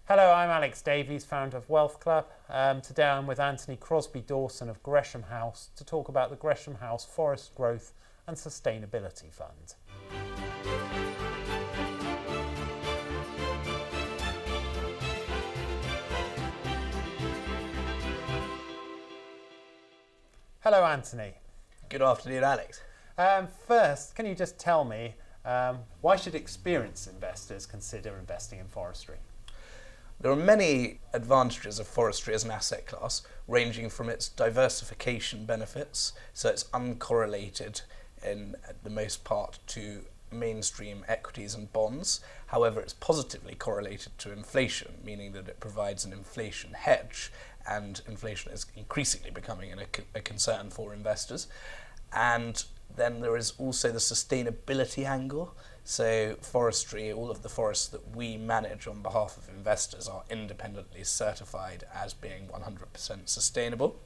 Hello, I'm Alex Davies, founder of Wealth Club. Today I'm with Anthony Crosby Dawson of Gresham House to talk about the Gresham House Forest Growth and Sustainability Fund. Hello, Anthony. Good afternoon, Alex. First, can you just tell me why should experienced investors consider investing in forestry? There are many advantages of forestry as an asset class, ranging from its diversification benefits, so it's uncorrelated in the most part to mainstream equities and bonds. However, it's positively correlated to inflation, meaning that it provides an inflation hedge, and inflation is increasingly becoming a concern for investors. And then there is also the sustainability angle. So forestry, all of the forests that we manage on behalf of investors are independently certified as being 100% sustainable.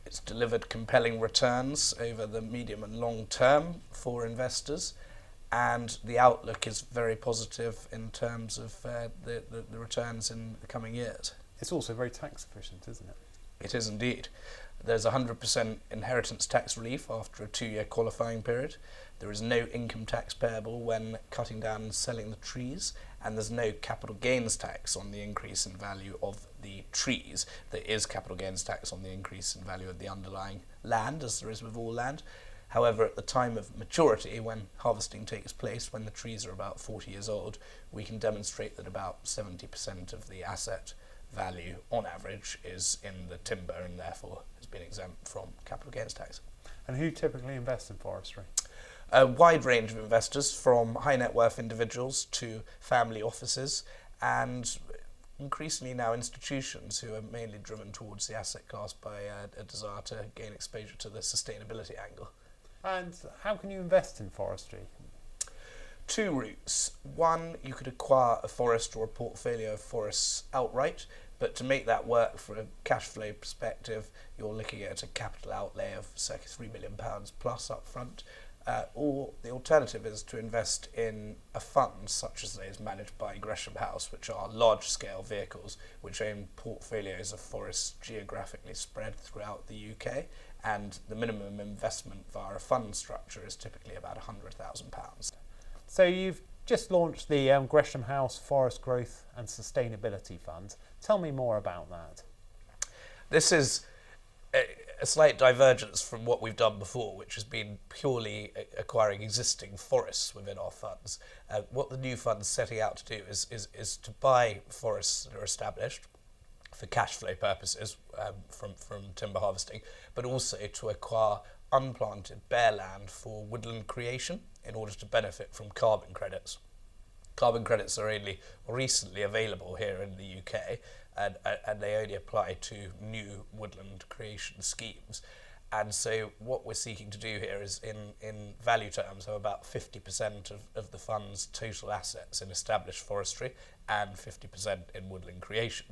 It's delivered compelling returns over the medium and long term for investors, and the outlook is very positive in terms of the returns in the coming years. It's also very tax efficient, isn't it? It is indeed. There's 100% inheritance tax relief after a 2-year qualifying period. There is no income tax payable when cutting down and selling the trees, and there's no capital gains tax on the increase in value of the trees. There is capital gains tax on the increase in value of the underlying land, as there is with all land. However, at the time of maturity, when harvesting takes place, when the trees are about 40 years old, we can demonstrate that about 70% of the asset value on average is in the timber and therefore has been exempt from capital gains tax. And who typically invests in forestry? A wide range of investors, from high net worth individuals to family offices, and increasingly now institutions who are mainly driven towards the asset class by a desire to gain exposure to the sustainability angle. And how can you invest in forestry? 2 routes. One, you could acquire a forest or a portfolio of forests outright, but to make that work from a cash flow perspective, you're looking at a capital outlay of circa £3 million plus up front. Or the alternative is to invest in a fund such as those managed by Gresham House, which are large-scale vehicles which own portfolios of forests geographically spread throughout the UK, and the minimum investment via a fund structure is typically about £100,000. So you've just launched the Gresham House Forest Growth and Sustainability Fund. Tell me more about that. This is a slight divergence from what we've done before, which has been purely acquiring existing forests within our funds. What the new fund is setting out to do is to buy forests that are established for cash flow purposes from timber harvesting, but also to acquire unplanted bare land for woodland creation in order to benefit from carbon credits. Carbon credits are only recently available here in the UK, and they only apply to new woodland creation schemes. And so what we're seeking to do here is, in value terms, have about 50% of the fund's total assets in established forestry and 50% in woodland creation.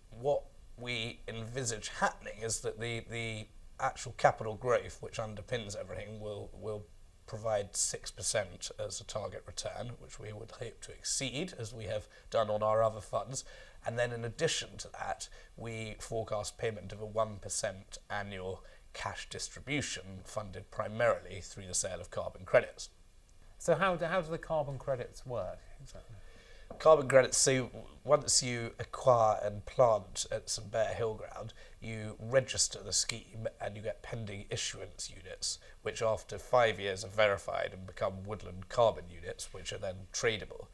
What we envisage happening is that the actual capital growth, which underpins everything, will provide 6% as a target return, which we would hope to exceed, as we have done on our other funds. And then in addition to that, we forecast payment of a 1% annual cash distribution, funded primarily through the sale of carbon credits. So how do the carbon credits work exactly? Carbon credits, so once you acquire and plant at some bare hill ground, you register the scheme and you get pending issuance units, which after 5 years are verified and become woodland carbon units, which are then tradable.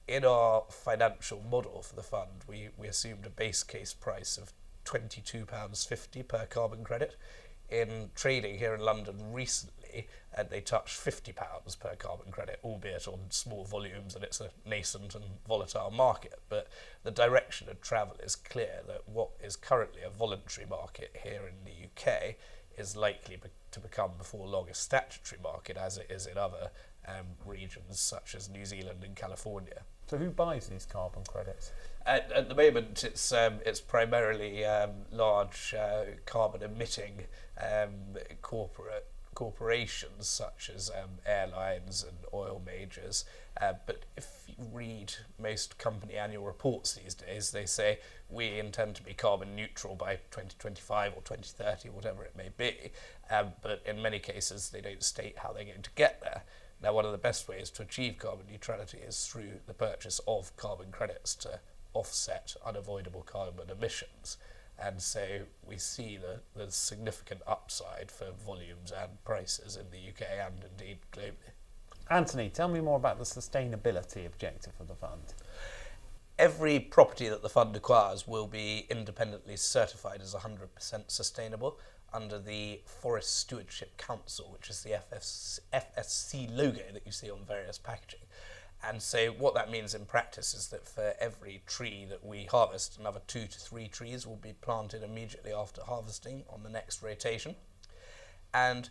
In our financial model for the fund, we assumed a base case price of £22.50 per carbon credit. In trading here in London recently, they touched £50 per carbon credit, albeit on small volumes, and it's a nascent and volatile market. But the direction of travel is clear that what is currently a voluntary market here in the UK is likely to become before long a statutory market, as it is in other regions such as New Zealand and California. So who buys these carbon credits? At the moment, it's primarily large carbon emitting corporations such as airlines and oil majors. But if you read most company annual reports these days, they say we intend to be carbon neutral by 2025 or 2030, whatever it may be. But in many cases, they don't state how they're going to get there. Now, one of the best ways to achieve carbon neutrality is through the purchase of carbon credits to offset unavoidable carbon emissions. And so we see the significant upside for volumes and prices in the UK and indeed globally. Anthony, tell me more about the sustainability objective of the fund. Every property that the fund acquires will be independently certified as 100% sustainable under the Forest Stewardship Council, which is the FSC logo that you see on various packaging. And so what that means in practice is that for every tree that we harvest, another 2 to 3 trees will be planted immediately after harvesting on the next rotation. And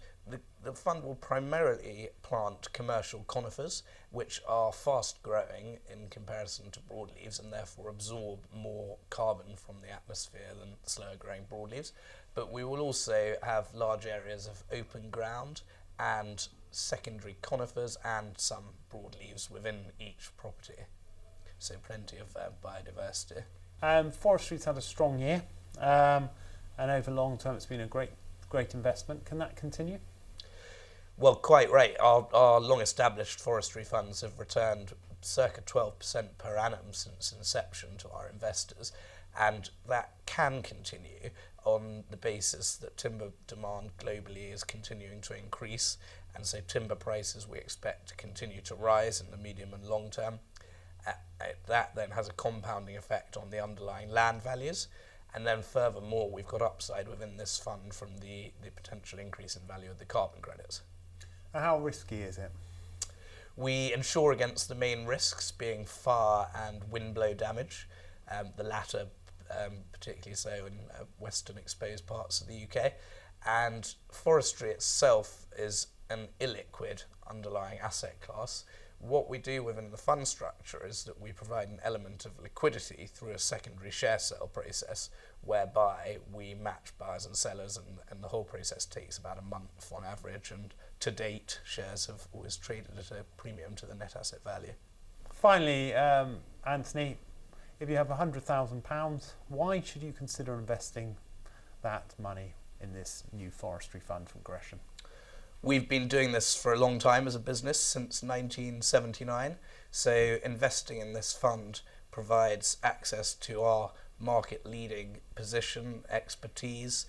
the fund will primarily plant commercial conifers, which are fast growing in comparison to broadleaves and therefore absorb more carbon from the atmosphere than slower growing broadleaves. But we will also have large areas of open ground and secondary conifers and some broadleaves within each property. So plenty of biodiversity. Forestry's had a strong year, and over long term it's been a great investment. Can that continue? Well, quite right. Our long-established forestry funds have returned circa 12% per annum since inception to our investors, and that can continue on the basis that timber demand globally is continuing to increase, and so timber prices we expect to continue to rise in the medium and long term. That then has a compounding effect on the underlying land values, and then furthermore we've got upside within this fund from the potential increase in value of the carbon credits. How risky is it? We insure against the main risks being fire and windblow damage, the latter particularly so in western exposed parts of the UK, and forestry itself is an illiquid underlying asset class. What we do within the fund structure is that we provide an element of liquidity through a secondary share sale process whereby we match buyers and sellers, and the whole process takes about a month on average, and to date shares have always traded at a premium to the net asset value. Finally, Anthony, if you have £100,000, why should you consider investing that money in this new forestry fund from Gresham? We've been doing this for a long time as a business, since 1979. So investing in this fund provides access to our market-leading position, expertise,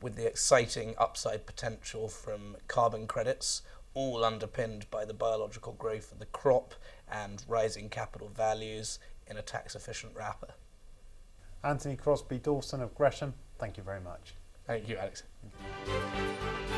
with the exciting upside potential from carbon credits, all underpinned by the biological growth of the crop and rising capital values in a tax-efficient wrapper. Anthony Crosby Dawson of Gresham, thank you very much. Thank you, Alex. Thank you.